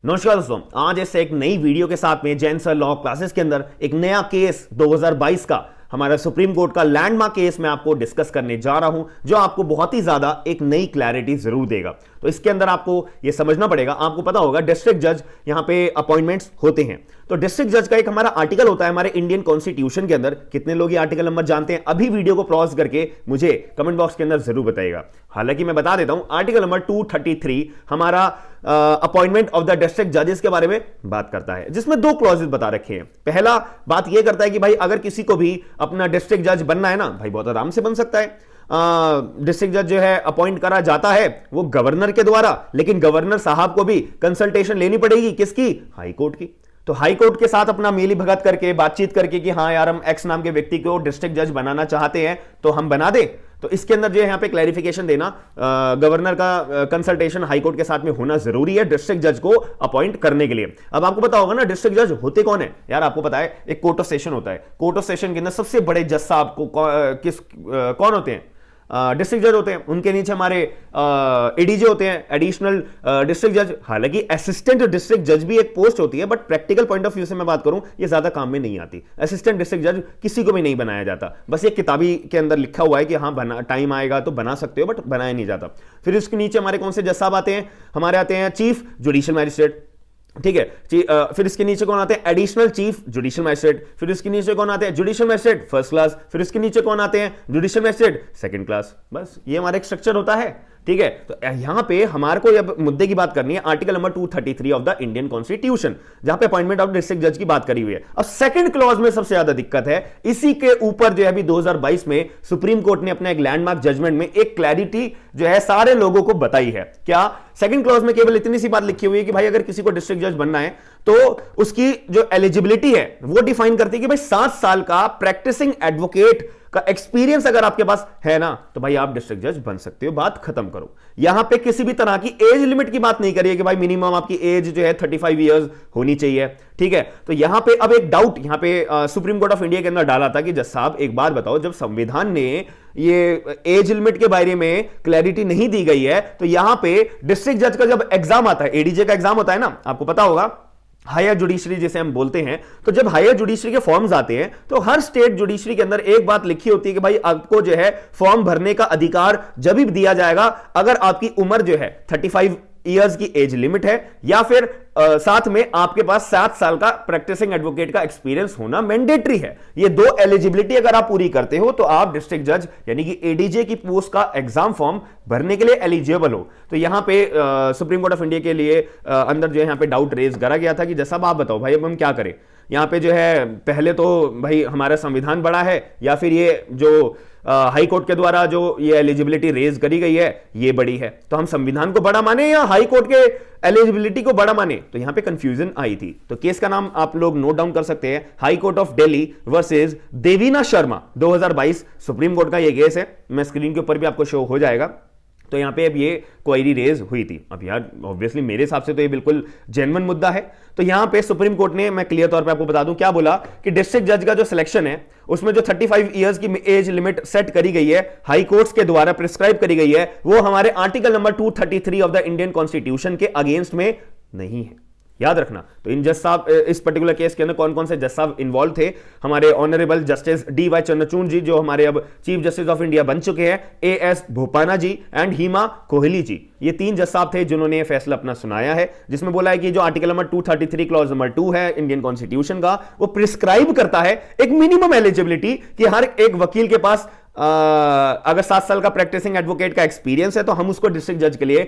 नमस्कार दोस्तों, आज ऐसे एक नई वीडियो के साथ में जैन सर लॉ क्लासेस के अंदर एक नया केस 2022 का हमारा सुप्रीम कोर्ट का लैंडमार्क केस मैं आपको डिस्कस करने जा रहा हूं, जो आपको बहुत ही ज्यादा एक नई क्लैरिटी जरूर देगा। तो इसके अंदर आपको यह समझना पड़ेगा, आपको पता होगा डिस्ट्रिक्ट जज यहां पे अपॉइंटमेंट्स होते हैं। तो डिस्ट्रिक्ट जज का एक हमारा आर्टिकल होता है हमारे इंडियन कॉन्स्टिट्यूशन के अंदर। कितने लोग ये आर्टिकल नंबर जानते हैं? अभी वीडियो को पॉज करके मुझे कमेंट बॉक्स के अंदर जरूर बताइएगा। हालांकि मैं बता देता हूं, आर्टिकल नंबर 233 हमारा अपॉइंटमेंट ऑफ द डिस्ट्रिक्ट जजेस के बारे में बात करता है, जिसमें दो क्लॉजेस बता रखे हैं। पहला बात यह करता है कि भाई अगर किसी को भी अपना डिस्ट्रिक्ट जज बनना है ना, भाई बहुत आराम से बन सकता है। डिस्ट्रिक्ट जज जो है अपॉइंट करा जाता है वो गवर्नर के द्वारा, लेकिन गवर्नर साहब को भी कंसल्टेशन लेनी पड़ेगी। किसकी? हाई कोर्ट की। तो हाई कोर्ट के साथ अपना मेली भगत करके बातचीत करके कि हाँ यार हम एक्स नाम के व्यक्ति को डिस्ट्रिक्ट जज बनाना चाहते हैं तो हम बना दे। तो इसके अंदर जो है यहाँ पे क्लैरिफिकेशन देना, गवर्नर का कंसल्टेशन हाई कोर्ट के साथ में होना जरूरी है डिस्ट्रिक्ट जज को अपॉइंट करने के लिए। अब आपको पता होगा ना डिस्ट्रिक्ट जज होते कौन है यार? आपको पता है एक कोर्ट ऑफ सेशन होता है। कोर्ट ऑफ सेशन के अंदर सबसे बड़े जज साहब को कौन होते हैं? डिस्ट्रिक्ट जज होते हैं। उनके नीचे हमारे एडीजे होते हैं, एडिशनल डिस्ट्रिक्ट जज। हालांकि असिस्टेंट डिस्ट्रिक्ट जज भी एक पोस्ट होती है, but practical point of view से मैं बात करूं ये ज्यादा काम में नहीं आती। असिस्टेंट डिस्ट्रिक्ट जज किसी को भी नहीं बनाया जाता, बस ये किताबी के अंदर लिखा हुआ है कि हाँ बना, टाइम आएगा तो बना सकते हो, बट बनाया नहीं जाता। फिर इसके नीचे हमारे कौन से जज साहब आते हैं? हमारे आते हैं चीफ जुडिशियल मैजिस्ट्रेट, ठीक है। फिर इसके नीचे कौन आते हैं? Additional chief judicial magistrate. फिर इसके नीचे कौन आते हैं? Judicial magistrate first class. फिर इसके नीचे कौन आते हैं? Judicial magistrate second class. बस ये हमारा एक स्ट्रक्चर होता है, ठीक है। तो यहां पे हमारे को अब मुद्दे की बात करनी है article number 233 of the Indian constitution, जहां पे अपॉइंटमेंट ऑफ डिस्ट्रिक्ट जज की बात करी हुई है। अब सेकंड क्लॉज में सबसे ज्यादा दिक्कत है। इसी के ऊपर जो है अभी 2022 में सुप्रीम कोर्ट ने अपने एक लैंडमार्क जजमेंट में एक क्लैरिटी जो है सारे लोगों को बताई है। क्या? सेकंड क्लॉज में केवल इतनी सी बात लिखी हुई है कि भाई अगर किसी को डिस्ट्रिक्ट जज बनना है तो उसकी जो एलिजिबिलिटी है वो डिफाइन करती है कि भाई 7 साल का प्रैक्टिसिंग एडवोकेट का एक्सपीरियंस अगर आपके पास है ना तो भाई आप डिस्ट्रिक्ट जज बन सकते हो। बात खत्म करो। यहां पे किसी भी तरह की एज लिमिट की बात नहीं करिए कि भाई मिनिमम आपकी एज जो है 35 इयर्स होनी चाहिए, ठीक है। तो यहां पे अब एक डाउट यहां पे सुप्रीम कोर्ट ऑफ इंडिया के अंदर डाला था कि जज साहब एक बात बताओ, जब संविधान ने ये एज लिमिट के बारे में क्लैरिटी नहीं दी गई है तो यहां पे डिस्ट्रिक्ट जज का जब एग्जाम आता है, एडीजे का एग्जाम होता है ना, आपको पता होगा हायर जुडिशरी जिसे हम बोलते हैं। तो जब हायर जुडिशरी के फॉर्म्स आते हैं तो हर स्टेट जुडिशरी के अंदर एक बात लिखी होती है कि भाई आपको जो है फॉर्म भरने का अधिकार जब भी दिया जाएगा अगर आपकी उम्र जो है 35 इयर्स की एज लिमिट है या फिर साथ में आपके पास 7 साल का प्रैक्टिसिंग एडवोकेट का एक्सपीरियंस होना मैंडेटरी है। ये दो एलिजिबिलिटी अगर आप पूरी करते हो तो आप डिस्ट्रिक्ट जज यानी कि एडीजे की पोस्ट का एग्जाम फॉर्म भरने के लिए एलिजिबल हो। तो यहां पे सुप्रीम कोर्ट ऑफ इंडिया के लिए अंदर जो है यहां पे डाउट रेज करा गया था कि जैसा आप बताओ भाई अब हम क्या करें। यहां पे जो है पहले तो भाई हमारा संविधान बड़ा है या फिर ये जो हाई कोर्ट के द्वारा जो ये एलिजिबिलिटी रेज करी गई है ये बड़ी है। तो हम संविधान को बड़ा माने या हाई कोर्ट के एलिजिबिलिटी को बड़ा माने? तो यहां पे कंफ्यूजन आई थी। तो केस का नाम आप लोग नोट डाउन कर सकते हैं, high court of Delhi versus Devina Sharma 2022 supreme court का ये केस है। मैं स्क्रीन के ऊपर भी आपको शो हो जाएगा। तो यहां पे अब ये क्वेरी रेज हुई थी। अब यार ऑब्वियसली मेरे हिसाब से तो ये बिल्कुल जेन्युइन मुद्दा है। तो यहां पे सुप्रीम कोर्ट ने, मैं क्लियर तौर पे आपको बता दूं, क्या बोला कि डिस्ट्रिक्ट जज का जो सिलेक्शन है उसमें जो 35 इयर्स की एज लिमिट सेट करी गई है, हाई कोर्ट्स के द्वारा प्रिस्क्राइब करी गई है, वो हमारे article number 233 of the Indian constitution के अगेंस्ट में नहीं है। याद रखना। तो इन जज साहब, इस पर्टिकुलर केस के अंदर कौन कौन से जज साहब इन्वॉल्व थे? हमारे ऑनरेबल जस्टिस DY चंद्रचूड़ जी जो हमारे अब चीफ जस्टिस ऑफ इंडिया बन चुके हैं, AS भोपाना जी एंड हिमा कोहली जी। ये 3 जज साहब थे जिन्होंने ये फैसला अपना सुनाया है, जिसमें बोला है कि जो आर्टिकल नंबर 233 क्लॉज नंबर 2 है इंडियन कॉन्स्टिट्यूशन का, वो प्रिस्क्राइब करता है एक मिनिमम एलिजिबिलिटी कि हर एक वकील के पास अगर 7 साल का प्रैक्टिसिंग एडवोकेट का एक्सपीरियंस है तो हम उसको डिस्ट्रिक्ट जज के लिए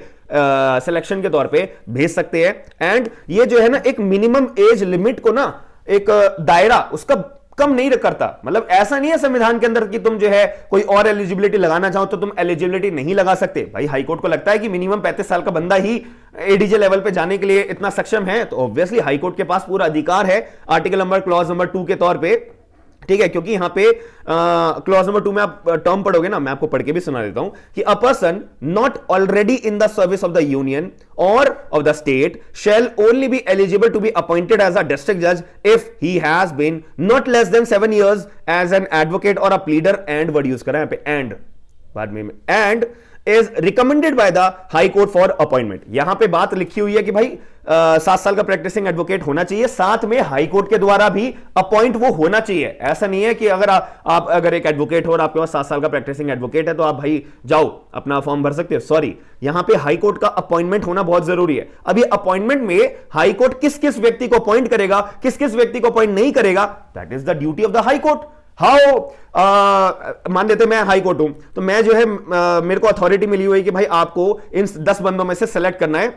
सिलेक्शन के तौर पे भेज सकते हैं। एंड ये जो है ना एक मिनिमम एज लिमिट को ना एक दायरा उसका कम नहीं करता। मतलब ऐसा नहीं है संविधान के अंदर कि तुम जो है कोई और एलिजिबिलिटी लगाना चाहो तो तुम एलिजिबिलिटी नहीं लगा सकते। भाई हाई कोर्ट को लगता है कि मिनिमम 35 साल का बंदा ही एडीजे लेवल पे जाने के लिए इतना सक्षम है, तो ऑब्वियसली हाई कोर्ट के पास पूरा अधिकार है आर्टिकल नंबर क्लॉज नंबर 2 के तौर पे, ठीक है। क्योंकि यहां पे क्लॉज नंबर 2 में आप टर्म पढ़ोगे ना, मैं आपको पढ़ के भी सुना देता हूं कि a person not already in the service of the union or of the state shall only be eligible to be appointed as a district जज if he has been not less than 7 years as an advocate or a pleader. And word use करा यहां पे, and बाद में, and is recommended by the high court for appointment. यहां पे बात लिखी हुई है कि भाई 7 साल का प्रैक्टिसिंग एडवोकेट होना चाहिए, साथ में हाई कोर्ट के द्वारा भी अपॉइंट वो होना चाहिए। ऐसा नहीं है कि अगर आप अगर एक एडवोकेट हो और आपके पास 7 साल का प्रैक्टिसिंग एडवोकेट है तो आप भाई जाओ अपना फॉर्म भर सकते हो। सॉरी, यहां पे हाई कोर्ट का अपॉइंटमेंट होना बहुत जरूरी है। अब ये अपॉइंटमेंट में हाई कोर्ट किस किस व्यक्ति को अपॉइंट करेगा, किस किस व्यक्ति को अपॉइंट नहीं करेगा, that is the duty of the high court. मान लेते मैं हाई कोर्ट हूं, तो मैं जो है मेरे को अथॉरिटी मिली हुई है कि भाई आपको इन 10 बंदों में से सेलेक्ट करना है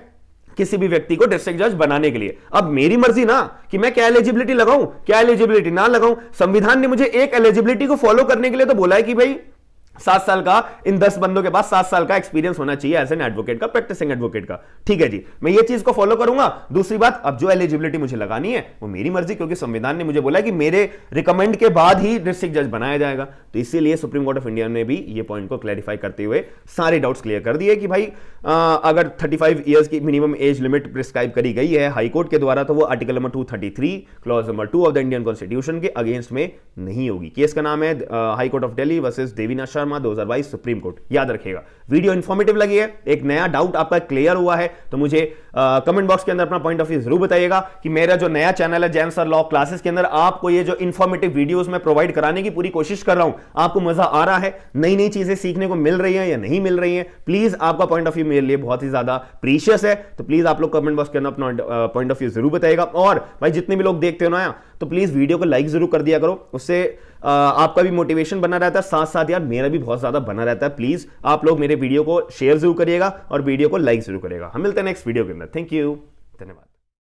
किसी भी व्यक्ति को डिस्ट्रिक्ट जज बनाने के लिए। अब मेरी मर्जी ना कि मैं क्या एलिजिबिलिटी लगाऊं, क्या एलिजिबिलिटी ना लगाऊं। संविधान ने मुझे एक एलिजिबिलिटी को फॉलो करने के लिए तो बोला है कि भाई 7 साल का, इन 10 बंदों के पास 7 साल का एक्सपीरियंस होना चाहिए एज एन एडवोकेट का, प्रैक्टिसिंग एडवोकेट का। ठीक है जी, मैं ये चीज को फॉलो करूंगा। दूसरी बात, अब जो एलिजिबिलिटी मुझे लगानी है वो मेरी मर्जी, क्योंकि संविधान ने मुझे बोला है कि मेरे रिकमेंड के बाद ही डिस्ट्रिक्ट जज बनाया जाएगा। तो इसीलिए सुप्रीम कोर्ट ऑफ इंडिया ने भी ये पॉइंट को क्लैरिफाई करते हुए सारे डाउट्स क्लियर कर दिए कि भाई अगर 35 ईयर्स की मिनिमम एज लिमिट प्रिस्क्राइब करी गई है हाई कोर्ट के द्वारा, तो वो article number 233 clause number 2 of the Indian constitution के अगेंस्ट में नहीं होगी। केस का नाम है high court of Delhi versus Devina Sharma 2022 supreme court. याद रखिएगा, वीडियो इंफॉर्मेटिव लगी है, एक नया डाउट आपका क्लियर हुआ है, तो मुझे कमेंट बॉक्स के अंदर अपना पॉइंट ऑफ व्यू जरूर बताइएगा कि मेरा जो नया चैनल है जैन सर लॉ क्लासेस के अंदर आपको ये जो इंफॉर्मेटिव वीडियोस मैं प्रोवाइड कराने की पूरी कोशिश कर रहा हूं, आपको मजा आ रहा है, नई नई चीजें सीखने को मिल रही हैं या नहीं मिल रही हैं। प्लीज आपका पॉइंट ऑफ व्यू मेरे लिए बहुत ही ज्यादा प्रीशियस है, तो प्लीज आप लोग कमेंट बॉक्स के अंदर अपना पॉइंट ऑफ व्यू जरूर बताइएगा। और भाई जितने भी लोग देखते हो ना, तो प्लीज वीडियो को लाइक जरूर कर दिया करो, उससे आपका भी मोटिवेशन बना रहता है, साथ साथ यार मेरा भी बहुत ज्यादा बना रहता है। प्लीज आप लोग मेरे वीडियो को शेयर जरूर करिएगा और वीडियो को लाइक जरूर करिएगा। हम मिलते हैं नेक्स्ट वीडियो के अंदर। थैंक यू, धन्यवाद।